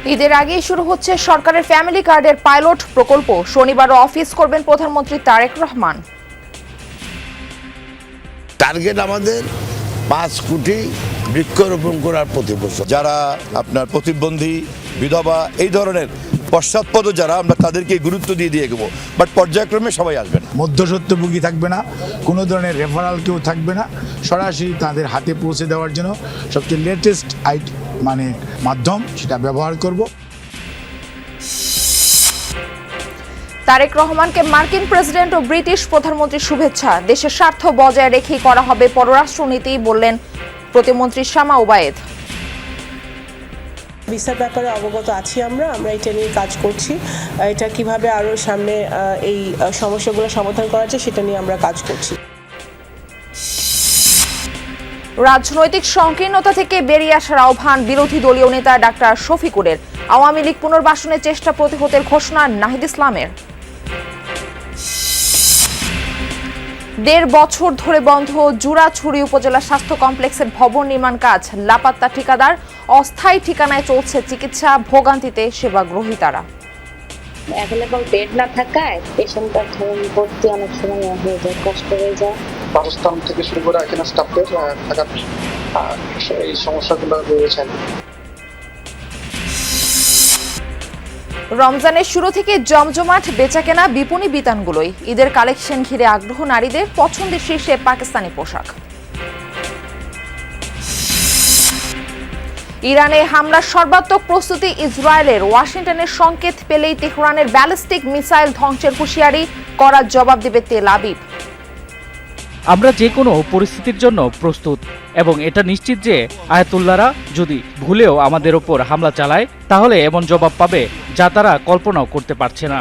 ঈদের আগেই শুরু হচ্ছে সরকারের ফ্যামিলি কার্ডের পাইলট প্রকল্প। শনিবারও অফিস করবেন প্রধানমন্ত্রী তারেক রহমান। টার্গেট আমাদের 5 কোটি বৃক্ষরোপণ করার প্রতি বছর। যারা আপনার প্রতিবন্ধী, বিধবা, এই ধরনের পশ্চাৎপদ যারা, আমরা তাদেরকে গুরুত্ব দিয়ে দেবো, বাট পর্যায়ক্রমে সবাই আসবেন। মধ্যস্বত্বভোগী থাকবে না, কোনো ধরনের রেফারাল কেউ থাকবে না, সরাসরি তাদের হাতে পৌঁছে দেওয়ার জন্য সবচেয়ে লেটেস্ট মাধ্যম সেটা ব্যবহার করব। তারেক রহমানকে মার্কিন প্রেসিডেন্ট ও ব্রিটিশ প্রধানমন্ত্রীর শুভেচ্ছা। দেশের স্বার্থ বজায় রেখেই করা হবে পররাষ্ট্রনীতি, বললেন প্রতিমন্ত্রী শামা ওবায়েদ। ভিসার ব্যাপারে অবগত আছি, আমরা এটা নিয়ে কাজ করছি। এটা কিভাবে আরো সামনে এই সমস্যাগুলো সমাধান করা যায় সেটা নিয়ে আমরা কাজ করছি। রাজনৈতিক সংকীর্ণতা থেকে বেরিয়ে আসার আহ্বান বিরোধী দলীয় নেতা ডাক্তার শফিকুরের। আওয়ামী লীগ পুনর্বাসনের চেষ্টা প্রতিহতের ঘোষণা নাহিদ ইসলামের। 1.5 বছর ধরে বন্ধ জুরাছড়ি উপজেলা স্বাস্থ্য কমপ্লেক্সের ভবন নির্মাণ কাজ। লাপাত্তা ঠিকাদার, অস্থায়ী ঠিকানায় চলছে চিকিৎসা, ভোগান্তিতে সেবা গ্রহীতারা। অ্যাভেলেবল বেড না থাকায় পেশেন্টটা ভর্তি অনেক সময় হয়ে যায়, কষ্ট হয়ে যায়। বাসস্থান থেকে শুরু করে এখানে স্টাফদের থাকার এই সমস্যাগুলো রয়েছে। রমজানের শুরু থেকে জমজমাট বেচাকেনা বিপণী বিতানগুলোই। ঈদের কালেকশন ঘিরে আগ্রহ নারীদের, পছন্দের শীর্ষে পাকিস্তানি পোশাক। ইরানে হামলার সর্বাত্মক প্রস্তুতি ইসরায়েলের। ওয়াশিংটনের সংকেত পেলেই তেহরানের ব্যালিস্টিক মিসাইল ধ্বংসের হুঁশিয়ারি, করা জবাব দেবে তেল আবিব। আমরা যে কোনো পরিস্থিতির জন্য প্রস্তুত এবং এটা নিশ্চিত যে আয়াতুল্লাহরা যদি ভুলেও আমাদের ওপর হামলা চালায় তাহলে এমন জবাব পাবে যা তারা কল্পনাও করতে পারছে না।